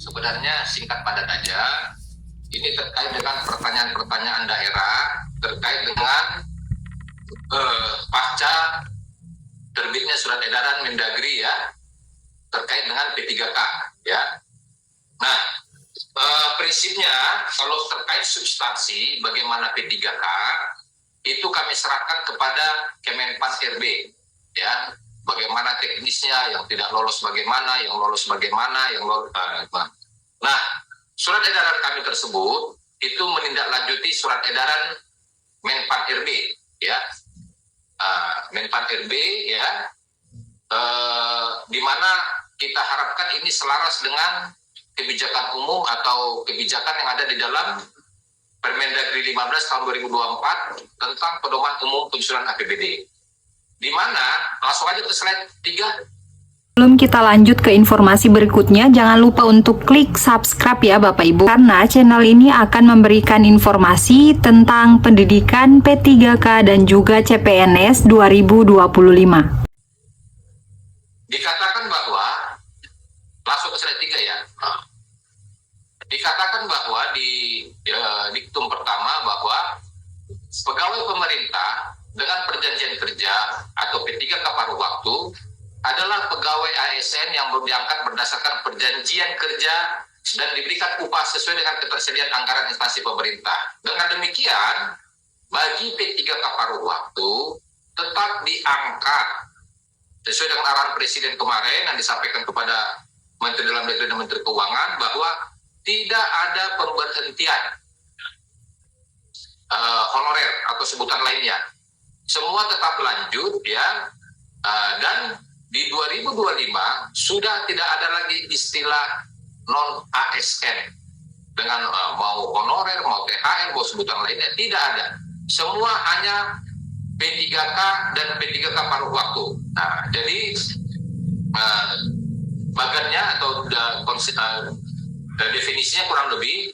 Sebenarnya singkat padat aja. Ini terkait dengan pertanyaan-pertanyaan daerah terkait dengan pasca terbitnya surat edaran Mendagri ya terkait dengan P3K ya. Nah, prinsipnya kalau terkait substansi bagaimana P3K itu kami serahkan kepada Kemenpan RB ya. Bagaimana teknisnya, yang tidak lolos bagaimana, yang lolos bagaimana, yang lolos. Nah, surat edaran kami tersebut itu menindaklanjuti surat edaran Menpan RB ya. Menpan RB ya, di mana kita harapkan ini selaras dengan kebijakan umum atau kebijakan yang ada di dalam Permendagri 15 tahun 2024 tentang pedoman umum penyusunan APBD. Di mana langsung aja ke slide 3. Sebelum kita lanjut ke informasi berikutnya, jangan lupa untuk klik subscribe ya Bapak Ibu, karena channel ini akan memberikan informasi tentang pendidikan P3K dan juga CPNS 2025. Dikatakan bahwa, langsung ke slide 3 ya, dikatakan bahwa di diktum pertama bahwa pegawai pemerintah dengan perjanjian kerja atau P3K paruh waktu adalah pegawai ASN yang diangkat berdasarkan perjanjian kerja dan diberikan upah sesuai dengan ketersediaan anggaran instansi pemerintah. Dengan demikian, bagi P3K paruh waktu tetap diangkat sesuai dengan arahan Presiden kemarin yang disampaikan kepada Menteri Dalam Negeri dan Menteri Keuangan bahwa tidak ada pemberhentian honorer atau sebutan lainnya. Semua tetap lanjut ya, dan di 2025 sudah tidak ada lagi istilah non ASN dengan mau honorer, mau THR, mau sebutan lainnya, tidak ada. Semua hanya P3K dan P3K paruh waktu. Nah, jadi bagannya atau definisinya kurang lebih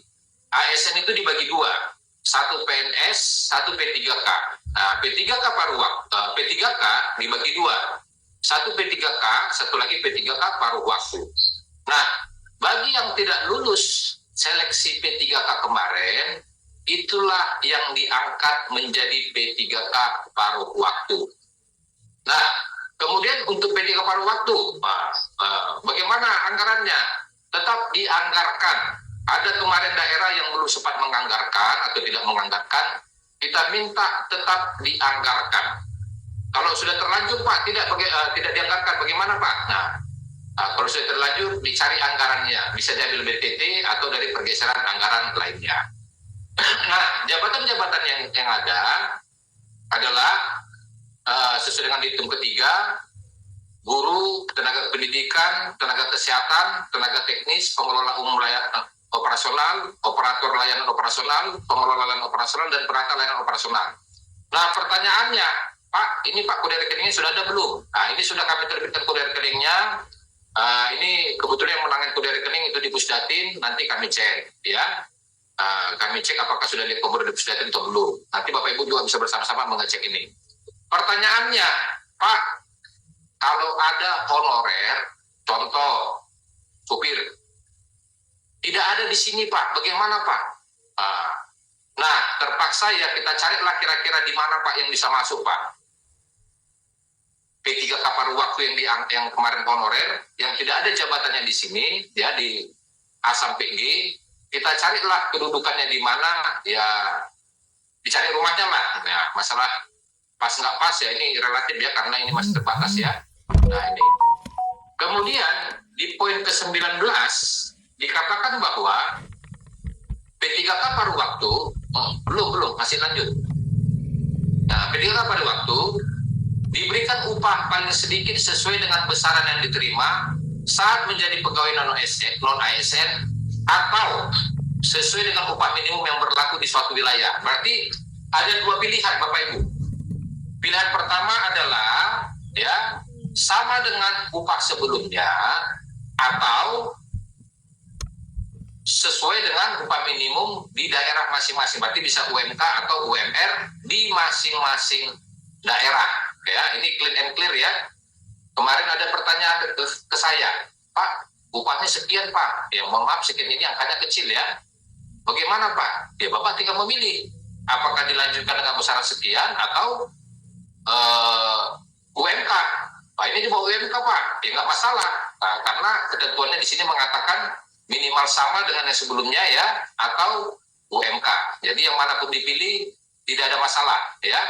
ASN itu dibagi dua, satu PNS, satu P3K. Nah, P3K paruh waktu, P3K dibagi dua, satu P3K, satu lagi P3K paruh waktu. Nah, bagi yang tidak lulus seleksi P3K kemarin, itulah yang diangkat menjadi P3K paruh waktu. Nah, kemudian untuk P3K paruh waktu, bagaimana anggarannya? Tetap dianggarkan. Ada kemarin daerah yang belum sempat menganggarkan atau tidak menganggarkan, kita minta tetap dianggarkan. Kalau sudah terlanjur Pak, tidak dianggarkan, bagaimana Pak? Nah, kalau sudah terlanjur, dicari anggarannya. Bisa diambil BTT atau dari pergeseran anggaran lainnya. Nah, jabatan-jabatan yang ada adalah sesuai dengan diktum ketiga, guru, tenaga pendidikan, tenaga kesehatan, tenaga teknis, pengelola umum operasional, operator layanan operasional, pengelola layanan operasional, dan perangkat layanan operasional. Nah, pertanyaannya, Pak, ini Pak kode rekeningnya sudah ada belum? Nah, ini sudah kami terbitkan kode rekeningnya. Ini kebetulan yang menangani kode rekening itu di Pusdatin, nanti kami cek, ya. Kami cek apakah sudah diakomodir di Pusdatin atau belum. Nanti Bapak Ibu juga bisa bersama-sama mengecek ini. Pertanyaannya, Pak, kalau ada honorer, contoh supir, tidak ada di sini Pak, bagaimana Pak? Nah, terpaksa ya kita carilah kira-kira di mana Pak yang bisa masuk Pak. P3K paruh waktu yang kemarin honorer, yang tidak ada jabatannya di sini, ya di A sampai G, kita carilah kedudukannya di mana, ya dicari rumahnya Pak. Nah, masalah pas nggak pas ya ini relatif ya, karena ini masih terbatas ya. Nah ini. Kemudian di poin ke-19 dikatakan bahwa P3K paruh waktu, belum, masih lanjut. Nah, P3K paruh waktu diberikan upah paling sedikit sesuai dengan besaran yang diterima saat menjadi pegawai non-ASN atau sesuai dengan upah minimum yang berlaku di suatu wilayah. Berarti ada dua pilihan Bapak Ibu. Pilihan pertama adalah ya sama dengan upah sebelumnya atau sesuai dengan upah minimum di daerah masing-masing. Berarti bisa UMK atau UMR di masing-masing daerah. Ya, ini clean and clear ya. Kemarin ada pertanyaan ke saya, Pak, upahnya sekian Pak, ya mohon maaf sekian ini angkanya kecil ya. Bagaimana Pak? Ya Bapak tinggal memilih apakah dilanjutkan dengan besaran sekian atau UMK. Nah, ini di bawah UMK Pak, ya nggak masalah. Nah, karena ketentuannya di sini mengatakan minimal sama dengan yang sebelumnya ya, atau UMK. Jadi yang manapun dipilih tidak ada masalah ya.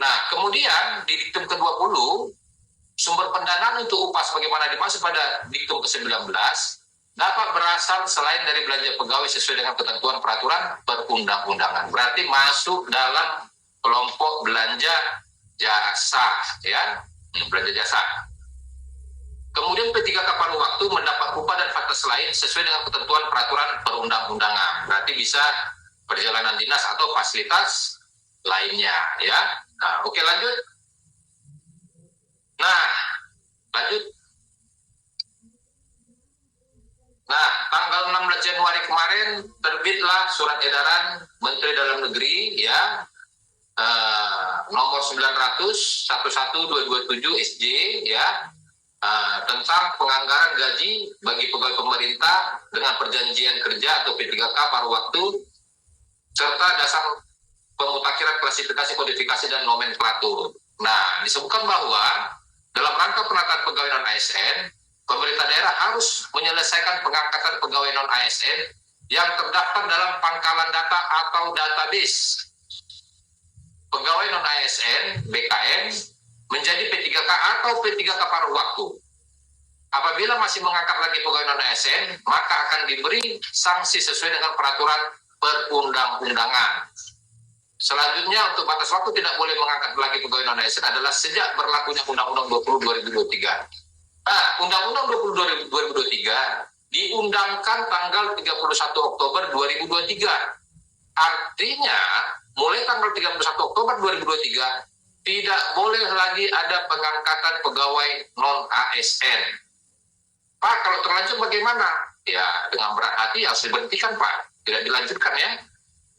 Nah, kemudian di diktum ke-20, sumber pendanaan untuk upah sebagaimana dimaksud pada diktum ke-19 dapat berasal selain dari belanja pegawai sesuai dengan ketentuan peraturan perundang-undangan. Berarti masuk dalam kelompok belanja jasa ya, belanja jasa. Kemudian P3K paruh waktu mendapat upah dan fasilitas lain sesuai dengan ketentuan peraturan perundang-undangan. Berarti bisa perjalanan dinas atau fasilitas lainnya ya. Nah, oke lanjut. Nah, lanjut. Nah, tanggal 16 Januari kemarin terbitlah surat edaran Menteri Dalam Negeri ya, nomor 900/11/2027 SJ ya, tentang penganggaran gaji bagi pegawai pemerintah dengan perjanjian kerja atau P3K paruh waktu serta dasar pemutakhiran klasifikasi, kodifikasi dan nomenklatur. Nah, disebutkan bahwa dalam rangka penataan pegawai non-ASN, pemerintah daerah harus menyelesaikan pengangkatan pegawai non-ASN yang terdaftar dalam pangkalan data atau database pegawai non-ASN BKN menjadi P3K atau P3K paruh waktu. Apabila masih mengangkat lagi pegawai non-ASN, maka akan diberi sanksi sesuai dengan peraturan perundang-undangan. Selanjutnya, untuk batas waktu tidak boleh mengangkat lagi pegawai non-ASN adalah sejak berlakunya Undang-Undang 20/2023. Nah, Undang-Undang 20/2023 diundangkan tanggal 31 Oktober 2023. Artinya, mulai tanggal 31 Oktober 2023, tidak boleh lagi ada pengangkatan pegawai non-ASN. Pak, kalau terlanjur bagaimana? Ya, dengan berat hati harus diberhentikan, Pak. Tidak dilanjutkan ya.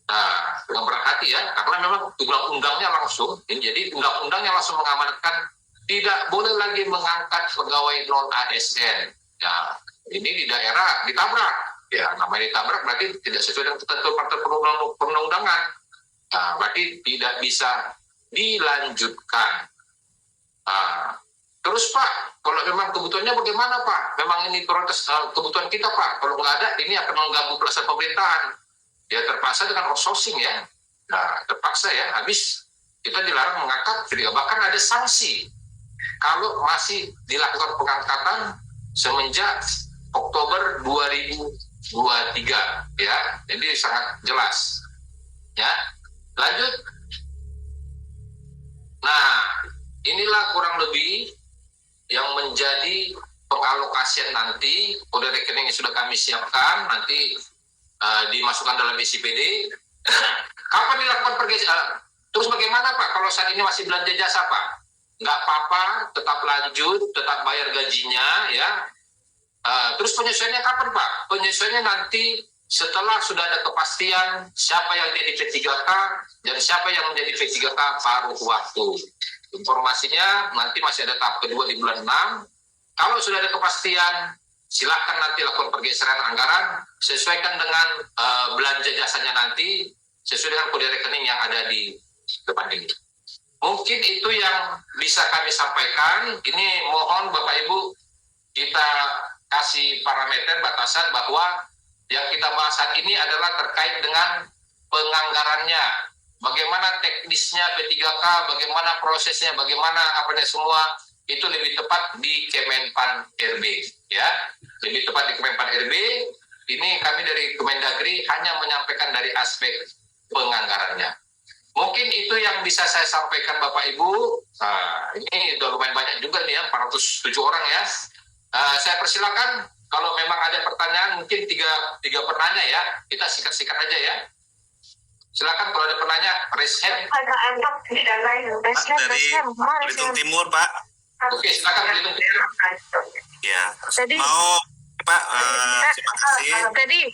Nah, dengan berat hati ya, karena memang undang-undangnya langsung, jadi undang-undangnya langsung mengamanatkan tidak boleh lagi mengangkat pegawai non-ASN. Ya, ini di daerah ditabrak. Ya, namanya ditabrak berarti tidak sesuai dengan ketentuan perundang-undangan. Nah, berarti tidak bisa dilanjutkan. Nah, terus Pak, kalau memang kebutuhannya bagaimana Pak? Memang ini prioritas kebutuhan kita Pak. Kalau nggak ada, ini akan mengganggu pelaksanaan pemerintahan. Ya terpaksa dengan outsourcing ya. Nah, terpaksa ya, habis kita dilarang mengangkat, bahkan ada sanksi kalau masih dilakukan pengangkatan semenjak Oktober 2023 ya. Jadi sangat jelas. Ya. Lanjut. Nah, inilah kurang lebih yang menjadi pengalokasian nanti. Kode rekening yang sudah kami siapkan nanti dimasukkan dalam SIPD. Kapan dilakukan pergeseran? Terus bagaimana Pak kalau saat ini masih belanja jasa Pak? Nggak apa-apa, tetap lanjut, tetap bayar gajinya ya. Terus penyesuaiannya kapan Pak? Penyesuaiannya nanti setelah sudah ada kepastian siapa yang jadi P3K dan siapa yang menjadi P3K paruh waktu. Informasinya nanti masih ada tahap kedua di bulan 6. Kalau sudah ada kepastian, silakan nanti lakukan pergeseran anggaran, sesuaikan dengan belanja jasanya nanti, sesuai dengan kode rekening yang ada di depan ini. Mungkin itu yang bisa kami sampaikan. Ini mohon Bapak Ibu kita kasih parameter batasan bahwa yang kita bahas saat ini adalah terkait dengan penganggarannya. Bagaimana teknisnya P3K, bagaimana prosesnya, bagaimana apanya semua, itu lebih tepat di Kemenpan RB ya. Lebih tepat di Kemenpan RB. Ini kami dari Kemendagri hanya menyampaikan dari aspek penganggarannya. Mungkin itu yang bisa saya sampaikan Bapak Ibu. Nah, ini udah lumayan banyak juga nih ya, 407 orang ya. Saya persilakan kalau memang ada pertanyaan, mungkin tiga penanya ya. Kita sikat-sikat aja ya. Silakan kalau ada penanya, raise hand. Dari Belitung Timur, Pak. Oke, silakan Belitung Timur. Ya, Tadi, mau Pak, terima kasih. Tadi,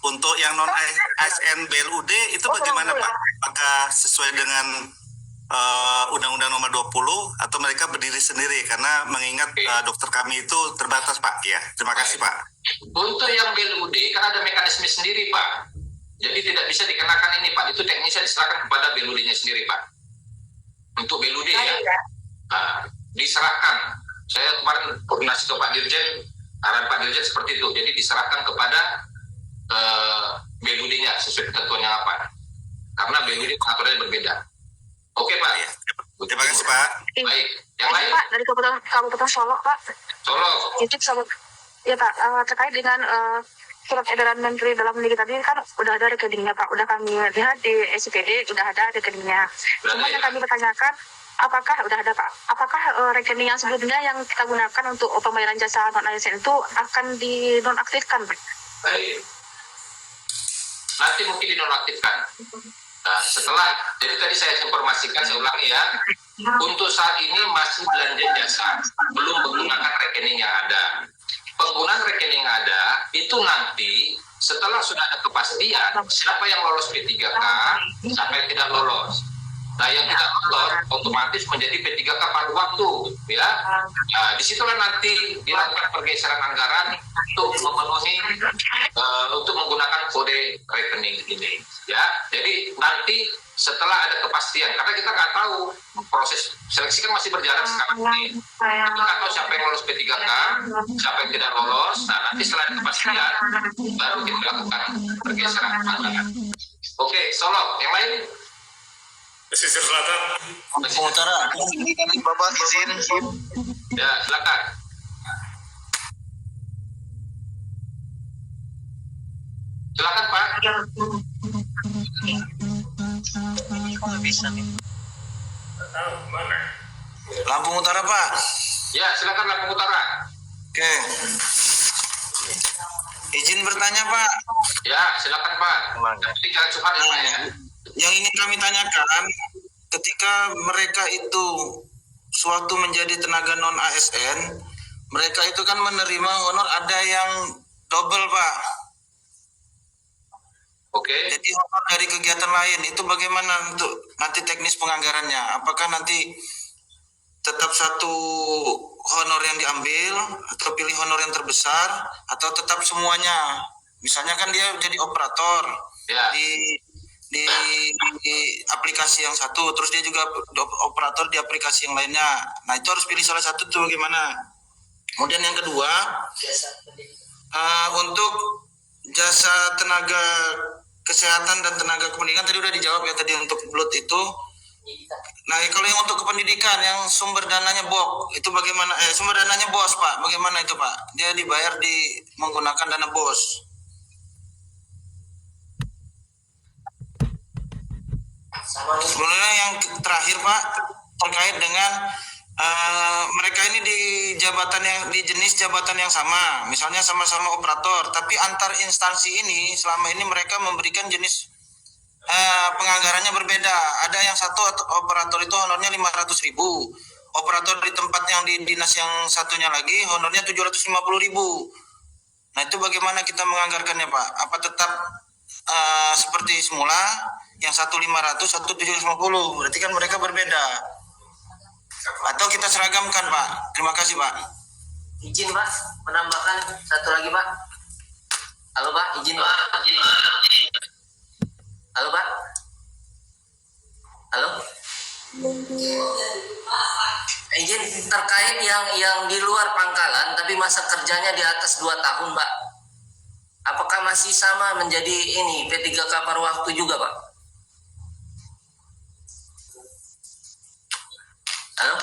Untuk yang non ASN BLUD itu bagaimana Pak? Apakah sesuai dengan Undang-Undang Nomor 20 atau mereka berdiri sendiri karena mengingat dokter kami itu terbatas Pak. Ya, terima kasih Pak. Untuk yang BLUD kan ada mekanisme sendiri Pak. Jadi tidak bisa dikenakan ini Pak. Itu teknisnya diserahkan kepada BLUD-nya sendiri Pak. Untuk BLUD ya, diserahkan. Saya kemarin koordinasi ke Pak Dirjen, arahan Pak Dirjen seperti itu. Jadi diserahkan kepada BLUD-nya sesuai ketentuannya apa. Karena BLUD pengaturannya berbeda. Oke Pak. Ya. Terima kasih Pak. Baik. Yang lain? Pak, dari Kabupaten Solo Pak. Solo. Izin sama ya Pak, terkait dengan surat edaran Menteri Dalam Negeri tadi kan udah ada rekeningnya Pak, udah kami lihat di SPD udah ada rekeningnya. Cuma yang kami pertanyakan, apakah udah ada Pak? Apakah rekening yang sebelumnya yang kita gunakan untuk pembayaran jasa non ASN itu akan dinonaktifkan Pak? Baik. Nanti mungkin dinonaktifkan. Nah, setelah, jadi tadi saya informasikan, saya ulangi ya, untuk saat ini masih belanja jasa, belum menggunakan rekening yang ada. Penggunaan rekening yang ada, itu nanti setelah sudah ada kepastian, siapa yang lolos P3K, siapa yang tidak lolos. Nah, yang tidak lolos otomatis menjadi P3K paruh waktu, ya. Nah, disitulah nanti dilakukan pergeseran anggaran untuk memenuhi, untuk menggunakan kode rekening ini, ya. Jadi nanti setelah ada kepastian, karena kita nggak tahu proses seleksi kan masih berjalan sekarang ini. Kita nggak tahu siapa yang lolos P3K, siapa yang tidak lolos. Nah, nanti setelah ada kepastian, baru kita lakukan pergeseran anggaran. Oke, Solo, yang lain? Pesisir Selatan. Pesisir Utara, Bapak izin. Ya, silakan. Silakan Pak. Bisa nih. Tahu mana? Lampung Utara Pak. Ya, silakan Lampung Utara. Oke. Izin bertanya Pak. Ya, silakan Pak. Tapi jangan curhat ya Pak ya. Yang ingin kami tanyakan, ketika mereka itu suatu menjadi tenaga non ASN, mereka itu kan menerima honor ada yang double Pak. Oke. Jadi honor dari kegiatan lain itu bagaimana untuk nanti teknis penganggarannya? Apakah nanti tetap satu honor yang diambil atau pilih honor yang terbesar atau tetap semuanya? Misalnya kan dia jadi operator Ya. di aplikasi yang satu, terus dia juga operator di aplikasi yang lainnya. Nah itu harus pilih salah satu tuh bagaimana? Kemudian yang kedua, untuk jasa tenaga kesehatan dan tenaga pendidikan tadi udah dijawab ya tadi untuk blood itu. Nah kalau yang untuk kependidikan yang sumber dananya BOK itu bagaimana? Sumber dananya BOS Pak, bagaimana itu Pak? Dia dibayar menggunakan dana BOS. Sebenarnya yang terakhir Pak terkait dengan mereka ini di jenis jabatan yang sama, misalnya sama-sama operator, tapi antar instansi ini selama ini mereka memberikan jenis penganggarannya berbeda. Ada yang satu operator itu honornya 500.000, operator di tempat yang di dinas yang satunya lagi honornya 750.000. Nah itu bagaimana kita menganggarkannya Pak? Apa tetap seperti semula? Yang satu 500, satu 750, berarti kan mereka berbeda. Atau kita seragamkan Pak? Terima kasih Pak. Izin Pak, menambahkan satu lagi Pak. Halo Pak, izin Pak. Halo Pak. Halo. Izin terkait yang di luar pangkalan tapi masa kerjanya di atas 2 tahun Pak. Apakah masih sama menjadi ini P3K paruh waktu juga Pak? Halo?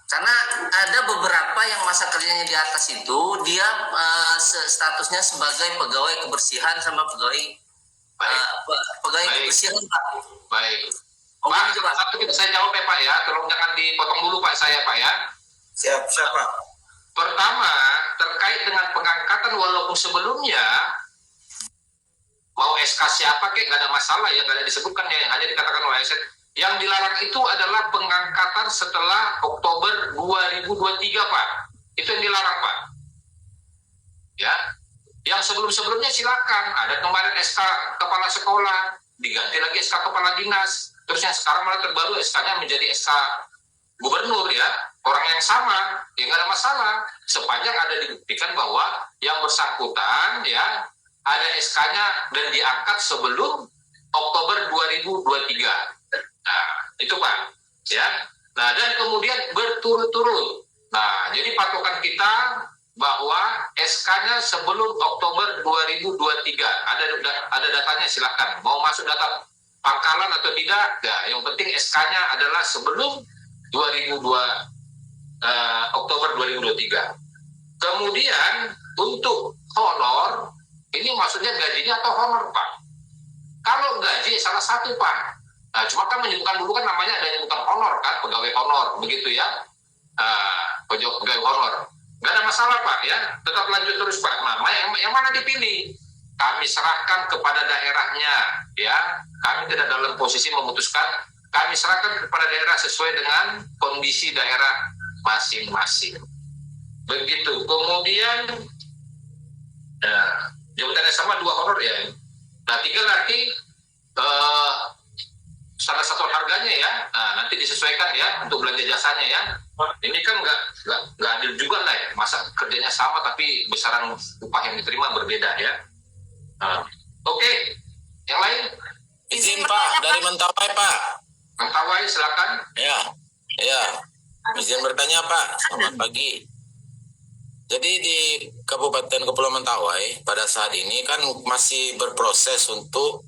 Karena ada beberapa yang masa kerjanya di atas itu dia statusnya sebagai pegawai kebersihan sama pegawai kebersihan Pak. Baik. Oh, Pak, gitu, Pak. satu kita saya jawab ya Pak ya. Tolong jangan dipotong dulu Pak saya Pak ya. Siap Pak. Pertama, terkait dengan pengangkatan walaupun sebelumnya mau SK siapa kek nggak ada masalah ya, nggak ada disebutkan ya, yang hanya dikatakan oleh ASN. Yang dilarang itu adalah pengangkatan setelah Oktober 2023 Pak. Itu yang dilarang Pak. Ya. Yang sebelum-sebelumnya silakan. Ada kemarin SK kepala sekolah, diganti lagi SK kepala dinas. Terus yang sekarang malah terbaru SK-nya menjadi SK gubernur ya, orang yang sama, ya nggak ada masalah. Sepanjang ada dibuktikan bahwa yang bersangkutan ya ada SK-nya dan diangkat sebelum Oktober 2023. Nah, itu Pak. Ya. Nah, dan kemudian berturut-turut. Nah, jadi patokan kita bahwa SK-nya sebelum Oktober 2023. Ada datanya, silakan. Mau masuk data pangkalan atau tidak? Ya, yang penting SK-nya adalah sebelum Oktober 2023. Kemudian untuk honor, ini maksudnya gajinya atau honor, Pak? Kalau gaji salah satu, Pak. Nah, cuma kan menyebutkan dulu kan namanya ada yang bukan honor kan, pegawai honor, begitu ya. Pegawai honor. Nggak ada masalah, Pak, ya. Tetap lanjut terus, Pak. Nah, yang mana dipilih? Kami serahkan kepada daerahnya, ya. Kami tidak dalam posisi memutuskan. Kami serahkan kepada daerah sesuai dengan kondisi daerah masing-masing. Begitu. Kemudian, jabatannya sama 2 honor ya. Nah, 3 lagi salah satu harganya ya. Nah, nanti disesuaikan ya untuk belanja jasanya ya. Ini kan nggak adil juga lah ya. Masa kerjanya sama tapi besaran upah yang diterima berbeda ya. Oke. Yang lain? Izin Pak, dari Mentawai Pak. Mentawai silakan. Ya. Izin bertanya Pak. Selamat pagi. Jadi di Kabupaten Kepulauan Mentawai pada saat ini kan masih berproses untuk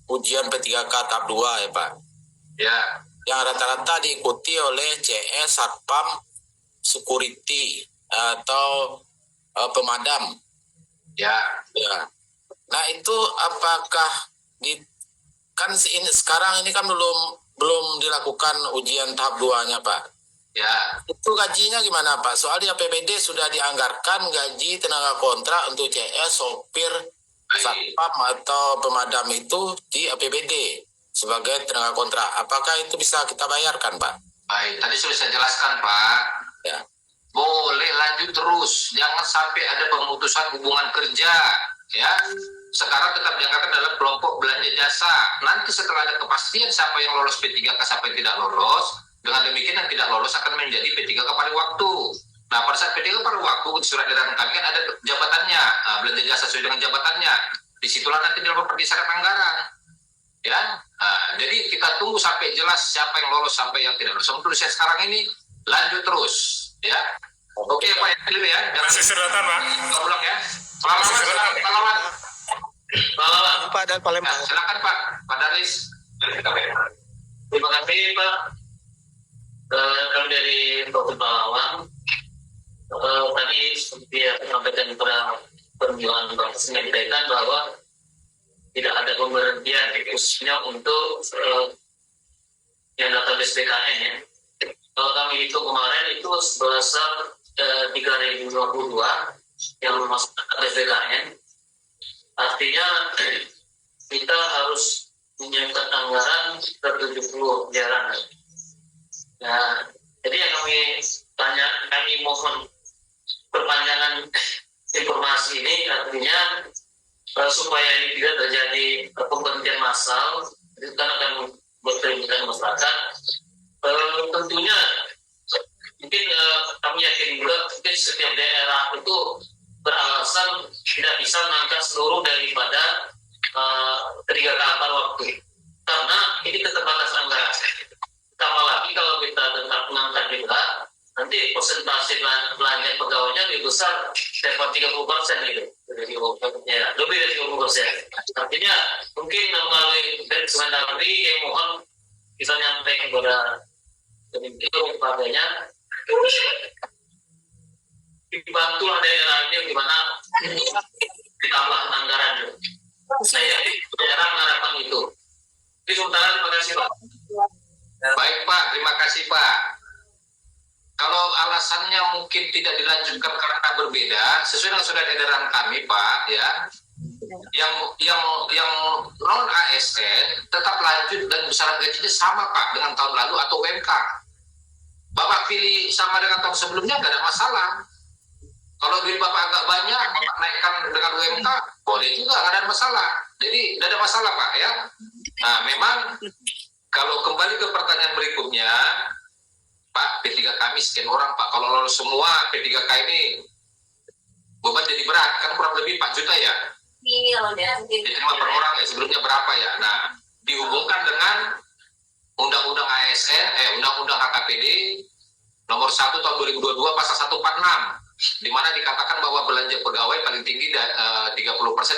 ujian P3K tahap 2 ya Pak. Ya. Yang rata-rata diikuti oleh CS, Satpam, Security atau pemadam. Ya. Nah itu apakah sekarang ini kan belum dilakukan ujian tahap 2-nya Pak. Ya. Itu gajinya gimana Pak? Soalnya APBD sudah dianggarkan gaji tenaga kontrak untuk CS, sopir, satpam atau pemadam itu di APBD sebagai tenaga kontrak. Apakah itu bisa kita bayarkan Pak? Baik, tadi sudah saya jelaskan Pak. Ya. Boleh lanjut terus, jangan sampai ada pemutusan hubungan kerja ya. Sekarang tetap dianggarkan dalam kelompok belanja jasa. Nanti setelah ada kepastian siapa yang lolos P3K, siapa yang tidak lolos, dengan demikian yang tidak lolos akan menjadi P3K pada waktu. Nah, pada saat P3K pada waktu, surat edaran kami kan ada jabatannya, belanja jasa sesuai dengan jabatannya. Disitulah nanti dilakukan pergeseran anggaran. Ya, jadi kita tunggu sampai jelas siapa yang lolos, sampai yang tidak lolos. Untuk saya sekarang ini lanjut terus, ya. Oke, Pak, clear ya. Pesisir Selatan, Pak. Kita ulang ya. Pahlawan. Pak dan Palembang. Nah, silakan Pak Darlis. Terima kasih Pak. Kami dari Kabupaten Pahlawan. Tadi seperti yang disampaikan pada perjuangan bangsa menyampaikan bahwa tidak ada pemberhentian khususnya untuk yang database BKN ya. Kalau kami hitung kemarin itu sebesar 3.022 yang masuk database BKN. Artinya kita harus menyiapkan anggaran 70 miliaran. Nah, jadi yang kami mohon perpanjangan informasi ini artinya supaya ini tidak terjadi pemberhentian massal, itu kan akan berkeributan masyarakat. Tentunya mungkin kami yakin juga mungkin setiap daerah itu beralasan tidak bisa mengangkat seluruh daripada 3 kapal waktu, karena ini keterbatasan anggaran. Tambah lagi kalau kita tetap mengangkat juga, nanti persentase belanja pegawainya lebih besar daripada 30% gitu. Ya, lebih dari 30%. Artinya mungkin melalui dari Kemendagri yang mohon bisa nyampaikan kepada kepadanya dibantulah daerah ini gimana ditambah anggaran. Saya daerah mengharapkan itu. Jadi sementara terima kasih Pak. Baik Pak, terima kasih Pak. Kalau alasannya mungkin tidak dilanjutkan karena berbeda, sesuai dengan surat edaran kami Pak, ya, yang non ASN tetap lanjut dan besaran gajinya sama Pak dengan tahun lalu atau UMK. Bapak pilih sama dengan tahun sebelumnya nggak ada masalah. Kalau duit Bapak agak banyak, Bapak naikkan dengan UMK, boleh juga, nggak ada masalah. Jadi nggak ada masalah Pak ya. Nah memang kalau kembali ke pertanyaan berikutnya, Pak, P3K kami sekian orang Pak. Kalau lolos semua P3K ini beban jadi berat, kan kurang lebih 4 juta ya. Diterima per orang ya, sebelumnya berapa ya. Nah, dihubungkan dengan Undang-Undang ASN, Undang-Undang HKPD nomor 1 tahun 2022 pasal 146, di mana dikatakan bahwa belanja pegawai paling tinggi 30%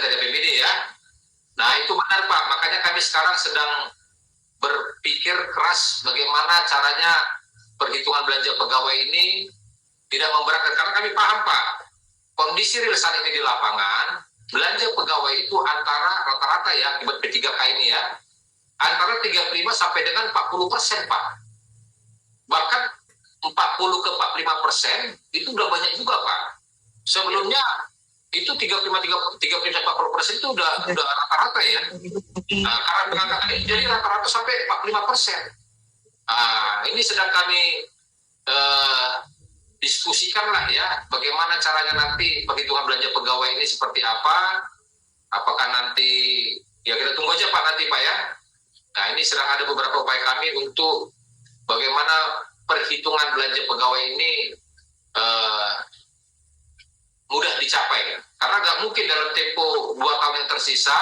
dari APBD ya. Nah, itu benar Pak, makanya kami sekarang sedang berpikir keras bagaimana caranya perhitungan belanja pegawai ini tidak memberatkan, karena kami paham Pak, kondisi real saat ini di lapangan, belanja pegawai itu antara rata-rata ya, akibat P3K ini ya, antara 35 sampai dengan 40% Pak. Bahkan 40 ke 45% itu udah banyak juga Pak. Sebelumnya itu 35-40% itu udah rata-rata ya. Nah, karena pengangkatan ini jadi rata-rata sampai 45%. Ini sedang kami diskusikan lah ya, bagaimana caranya nanti perhitungan belanja pegawai ini seperti apa. Apakah nanti, ya kita tunggu aja Pak nanti Pak ya. Nah ini sedang ada beberapa upaya kami untuk bagaimana perhitungan belanja pegawai ini mudah dicapai. Karena nggak mungkin dalam tempo 2 tahun yang tersisa,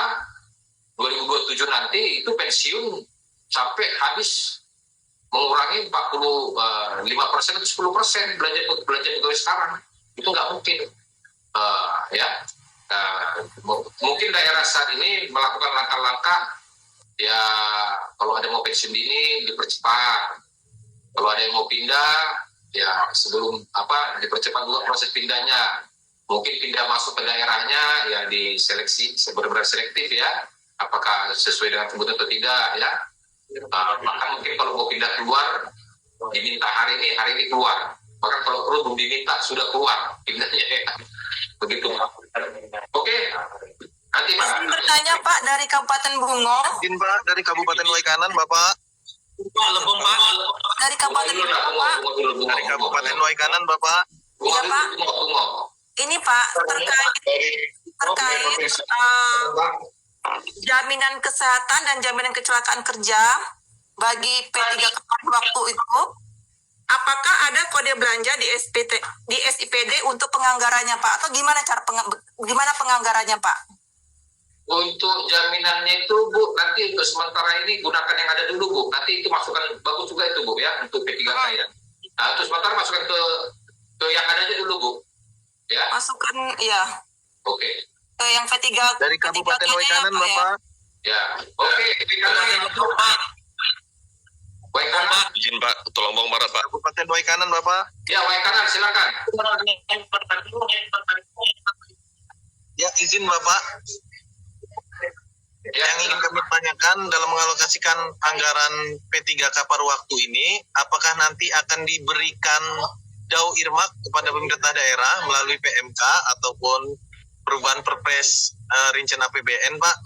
2027 nanti itu pensiun sampai habis mengurangi 45% atau 10% belanja pegawai sekarang. Itu nggak mungkin. Ya. Mungkin daerah saat ini melakukan langkah-langkah ya, kalau ada mau pensiun dini dipercepat, kalau ada yang mau pindah ya sebelum dipercepat juga proses pindahnya, mungkin pindah masuk ke daerahnya ya diseleksi benar-benar selektif ya, apakah sesuai dengan kebutuhan atau tidak ya. Bahkan mungkin kalau mau pindah keluar diminta hari ini keluar, bahkan kalau perlu belum diminta sudah keluar pindahnya ya. Begitu Pak. Oke. Nanti Pak. Izin bertanya Pak, dari Kabupaten Bungo. Izin Pak, dari Kabupaten Waikanan Bapak. Lebong Pak. Dari Kabupaten Bungo Pak. Dari Kabupaten Waikanan Bapak. Iya Pak. Ini Pak, terkait jaminan kesehatan dan jaminan kecelakaan kerja bagi P3K waktu itu, apakah ada kode belanja di SIPD untuk penganggarannya Pak, atau gimana gimana penganggarannya Pak? Untuk jaminannya itu Bu, nanti untuk sementara ini gunakan yang ada dulu Bu. Nanti itu masukkan, bagus juga itu Bu ya, untuk P3K ya. Nah, untuk sementara masukkan ke yang ada aja dulu Bu. Ya. Masukkan, ya. Oke. Ke yang P3. Dari Kabupaten Waikanan Bapak. Ya. Oke, Waikanan. Waikanan. Izin Pak, tolong Bang Barat Pak. Kabupaten Waikanan Bapak. Ya, Waikanan silakan. Ya, izin Bapak. Ya, Yang ingin kami tanyakan dalam mengalokasikan anggaran P3K paruh waktu ini, apakah nanti akan diberikan dau irmak kepada pemerintah daerah melalui PMK ataupun perubahan Perpres Rencana APBN Pak?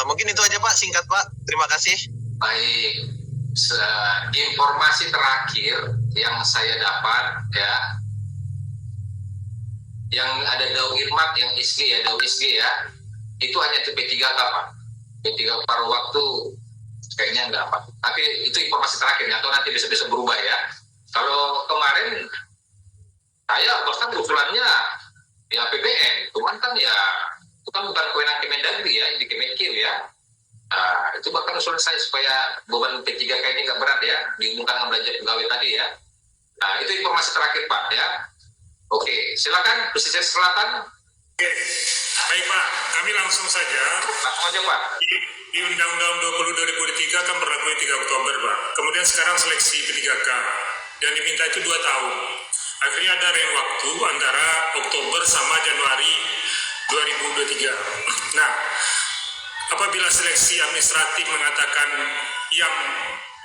Mungkin itu aja Pak, singkat Pak. Terima kasih. baik. Informasi terakhir yang saya dapat ya, yang ada dau irmak, yang ISG ya, dau ISG ya, itu hanya P3K Pak. P3K paruh waktu kayaknya enggak Pak. Tapi itu informasi terakhirnya, atau nanti bisa berubah ya. Kalau kemarin saya bahkan usulannya ya APBN, cuman kan ya itu kan bukan kewenangan Kemendagri ya, di Kemenkeu ya. Itu bahkan usulan saya supaya beban P3K ini nggak berat ya, dihubungkan dengan belanja pegawai tadi ya. Nah, itu informasi terakhir Pak ya. Oke, silakan Pesisir Selatan. Oke, baik Pak, kami langsung saja. Langsung aja Pak. Di Undang-Undang 20 2023 kan berlaku 3 Oktober Pak. Kemudian sekarang seleksi P3K dan diminta itu 2 tahun. Akhirnya ada rentang waktu antara Oktober sama Januari 2023. Nah, apabila seleksi administratif mengatakan yang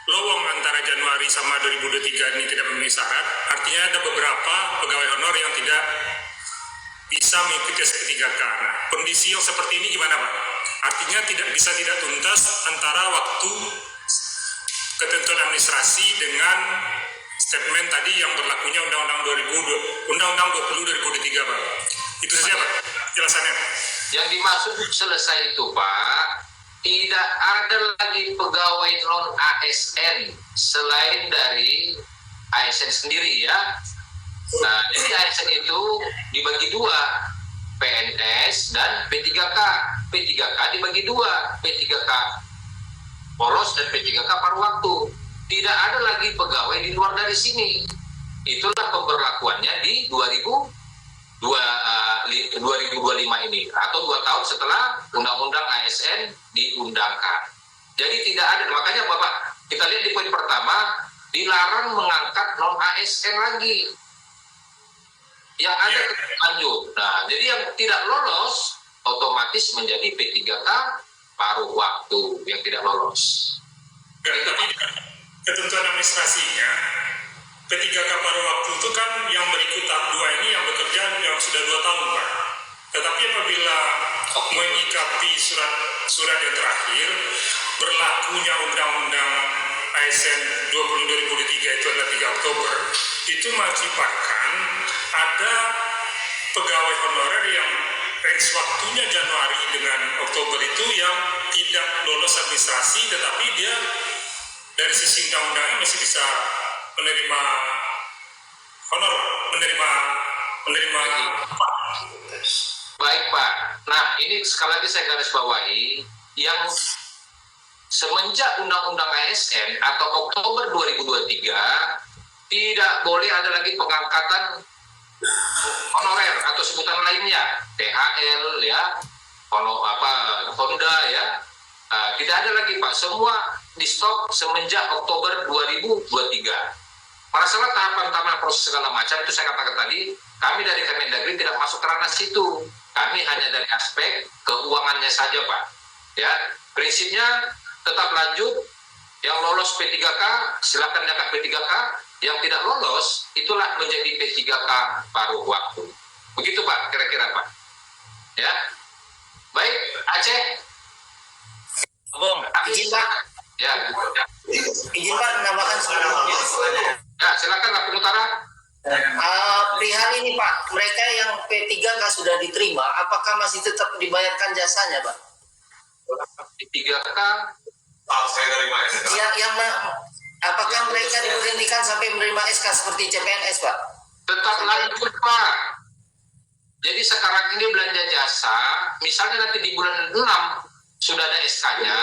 lowong antara Januari sama 2023 ini tidak memenuhi syarat, artinya ada beberapa pegawai honor yang tidak bisa mengikuti P3K. Nah, kondisi yang seperti ini gimana Pak? Artinya tidak tuntas antara waktu ketentuan administrasi dengan statement tadi yang berlakunya Undang-Undang 20 Pak. Itu saja Pak jelasannya. Yang dimaksud selesai itu Pak, tidak ada lagi pegawai non ASN selain dari ASN sendiri ya. Nah, jadi ASN itu dibagi dua, PNS dan P3K. P3K dibagi dua, P3K polos dan P3K paruh waktu. Tidak ada lagi pegawai di luar dari sini. Itulah pemberlakuannya di 2025 ini, atau 2 tahun setelah Undang-Undang ASN diundangkan. Jadi tidak ada, makanya Bapak, kita lihat di poin pertama, dilarang mengangkat non ASN lagi. Yang ada lanjut. Nah, jadi yang tidak lolos otomatis menjadi P3K paruh waktu yang tidak lolos. Tapi ketentuan administrasinya P3K paruh waktu itu kan yang berikut tahap 2 ini yang bekerja yang sudah 2 tahun Pak. Tetapi apabila menyikapi surat yang terakhir berlakunya Undang-Undang ASN 20-2003 itu adalah 3 Oktober, itu mengakibatkan ada pegawai honorer yang range waktunya Januari dengan Oktober itu yang tidak lolos administrasi, tetapi dia dari sisi undang-undangnya masih bisa menerima honor, menerima Baik Pak. Nah, ini sekali lagi saya garis bawahi, yang semenjak Undang-Undang ASN atau Oktober 2023 tidak boleh ada lagi pengangkatan honorer atau sebutan lainnya, THL ya, kalau Honda ya, tidak ada lagi Pak. Semua di stop semenjak Oktober 2023. Masalah tahapan proses segala macam itu saya katakan tadi, kami dari Kemendagri tidak masuk ke ranah situ. Kami hanya dari aspek keuangannya saja Pak. Ya, prinsipnya tetap lanjut. Yang lolos P3K silakan diangkat P3K. Yang tidak lolos itulah menjadi P3K paruh waktu. Begitu Pak, kira-kira Pak. Ya, baik Aceh. Bung, izin Pak. Ya. Izin Pak menambahkan sebelumnya. Ya, silakan Pak Utara. Perihal ini Pak, mereka yang P3K sudah diterima, apakah masih tetap dibayarkan jasanya Pak? P3K. Apakah mereka diberhentikan sampai menerima SK seperti CPNS Pak? Tetap lanjut Pak. Jadi sekarang ini belanja jasa, misalnya nanti di bulan 6 sudah ada SK-nya,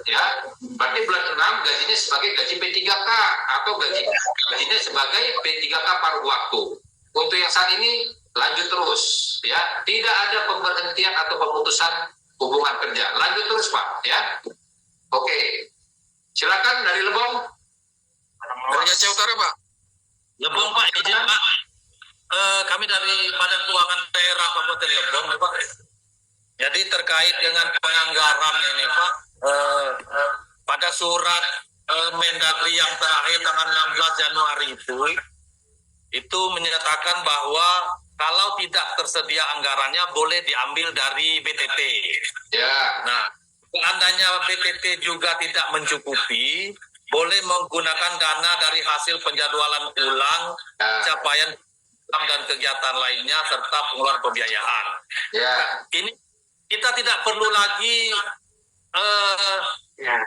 ya, berarti bulan 6 gajinya sebagai gaji P3K atau gajinya sebagai P3K paruh waktu. Untuk yang saat ini lanjut terus, ya, tidak ada pemberhentian atau pemutusan hubungan kerja, lanjut terus Pak, ya. Oke, silakan dari Lebong. Dari Aceh Utara Pak. Lebong Pak, izin Pak. Kami dari Badan Keuangan Daerah Kabupaten Lebong Pak. Jadi terkait dengan penganggaran ini Pak, pada surat Mendagri yang terakhir tanggal 16 Januari itu menyatakan bahwa kalau tidak tersedia anggarannya boleh diambil dari BTT. Ya. Nah, seandainya BTT juga tidak mencukupi, boleh menggunakan dana dari hasil penjadwalan ulang, capaian dan kegiatan lainnya serta pengeluaran pembiayaan. Ya. Ini kita tidak perlu lagi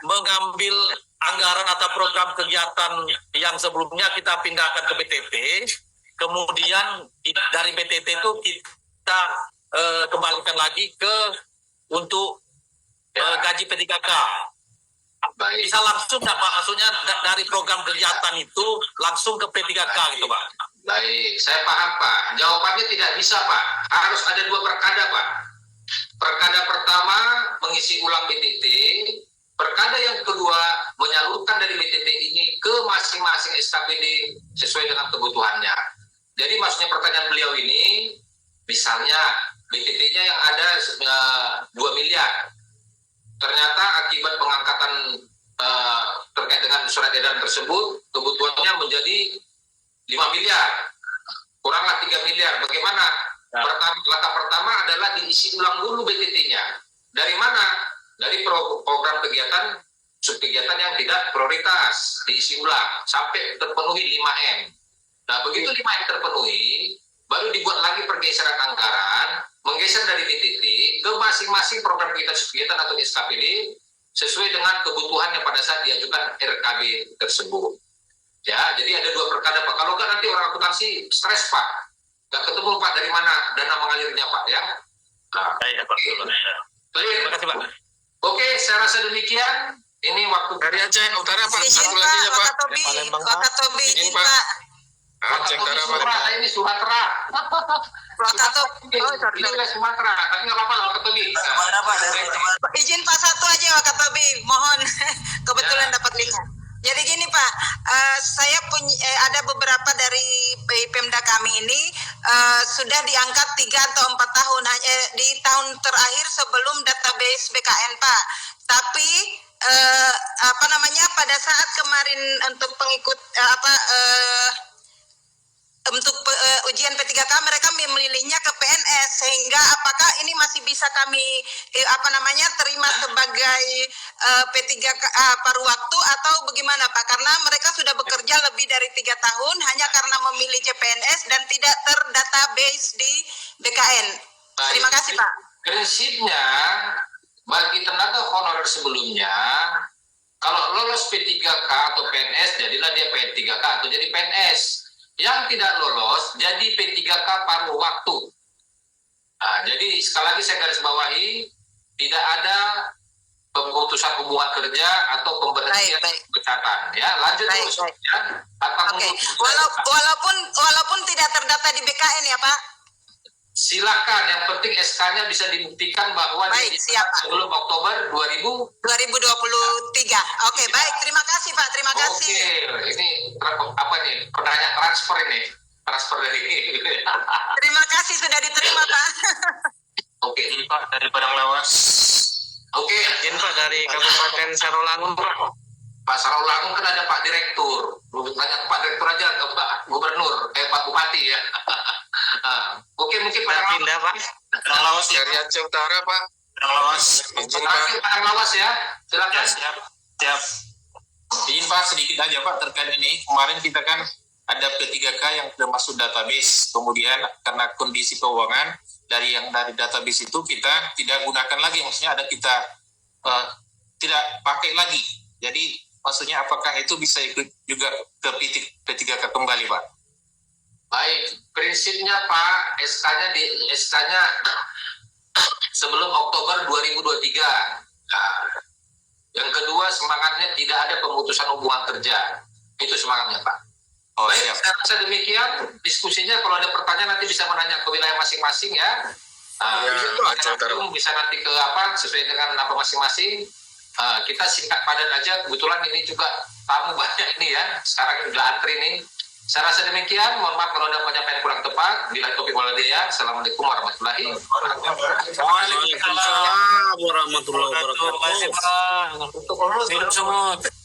mengambil anggaran atau program kegiatan yang sebelumnya kita pindahkan ke BTT, kemudian dari BTT itu kita kembalikan lagi untuk gaji P3K. Baik. Bisa langsung Pak, maksudnya dari program kegiatan itu langsung ke P3K gitu Pak. Baik, saya paham Pak. Jawabannya tidak bisa Pak. Harus ada 2 perkada Pak. Perkada pertama mengisi ulang BTT, perkada yang kedua menyalurkan dari BTT ini ke masing-masing SKPD sesuai dengan kebutuhannya. Jadi maksudnya pertanyaan beliau ini, misalnya BTT-nya yang ada 2 miliar, ternyata akibat pengangkatan terkait dengan surat edaran tersebut kebutuhannya menjadi 5 miliar, kuranglah 3 miliar. Bagaimana? Langkah pertama adalah diisi ulang dulu BTT-nya. Dari mana? Dari program kegiatan subkegiatan yang tidak prioritas diisi ulang sampai terpenuhi 5M. Nah, begitu 5M terpenuhi, baru dibuat lagi pergeseran anggaran, menggeser dari BTT ke masing-masing program kegiatan subkegiatan atau SKPD sesuai dengan kebutuhan yang pada saat diajukan RKB tersebut. Ya, jadi ada 2 perkara Pak. Kalau nggak nanti orang akuntansi stres Pak, nggak ketemu Pak dari mana dana mengalirnya Pak ya. Nah, Terima kasih Pak. Oke, saya rasa demikian. Ini waktu Dari Aceh Utara Pak. Izin Satu Pak, lagi ya Pak. Wakatobi, Wakatobi, izin Pak. Aceh Utara Pak. Ini Sumatera. Wakatobi, Ini wilayah Sumatera, tapi nggak apa-apa lah Wakatobi. izin Pak satu aja Wakatobi, mohon. Kebetulan dapat lihat. Jadi gini Pak, saya punya ada beberapa dari Pemda kami ini sudah diangkat 3 atau 4 tahun di tahun terakhir sebelum database BKN Pak. Tapi pada saat kemarin untuk pengikut ujian P3K mereka memilihnya ke PNS, sehingga apakah ini masih bisa kami terima sebagai P3K paruh waktu atau bagaimana Pak? Karena mereka sudah bekerja lebih dari 3 tahun hanya karena memilih CPNS dan tidak terdatabase di BKN. Terima kasih Pak. Prinsipnya bagi tenaga honorer sebelumnya, kalau lolos P3K atau PNS, jadilah dia P3K atau jadi PNS. Yang tidak lolos jadi P3K paruh waktu. Nah, jadi sekali lagi saya garis bawahi, tidak ada pemutusan hubungan kerja atau pemberhentian pemecatan. Ya, lanjut terus. Ya. Oke. Walaupun tidak terdata di BKN ya Pak. Silakan, yang penting SK-nya bisa dibuktikan bahwa sebelum Oktober 2023. Oke, baik. Terima kasih Pak. Terima kasih. Oke, ini apa nih? Pertanyaan transfer ini. Transfer dari ini. Terima kasih sudah diterima Pak. Oke. Pak dari Padang Lawas. Oke. Izin Pak dari Kabupaten Sarolangun Pak. Pak Sarolangun kan ada Pak Direktur. Tanya Pak Direktur aja, ke Pak Gubernur, Pak Bupati ya. Oke, mungkin Padang Pindah Pak. Padang Lawas Dari Aceh Utara Pak. Padang Lawas. Izin Pak. Terakhir Padang Lawas ya. Silakan. Siap. Izin Pak sedikit aja Pak terkait ini. Kemarin kita kan ada P3K yang sudah masuk database. Kemudian karena kondisi keuangan dari database itu kita tidak gunakan lagi. Maksudnya ada kita tidak pakai lagi. Jadi maksudnya apakah itu bisa ikut juga ke P3K kembali Pak? Baik, prinsipnya Pak, SK-nya sebelum Oktober 2023. Nah, yang kedua, semangatnya tidak ada pemutusan hubungan kerja. Itu semangatnya Pak. Baik, saya rasa demikian diskusinya. Kalau ada pertanyaan nanti bisa menanya ke wilayah masing-masing ya. Bisa nanti ke sesuai dengan apa masing-masing. Kita singkat padat aja. Kebetulan ini juga tamu banyak ini ya. Sekarang udah antri nih. Saya rasa demikian. Mohon maaf kalau ada penyampaian kurang tepat. Bila topik waladiya. Assalamualaikum warahmatullahi wabarakatuh. Waalaikumsalam warahmatullahi wabarakatuh. Terima kasih Pak.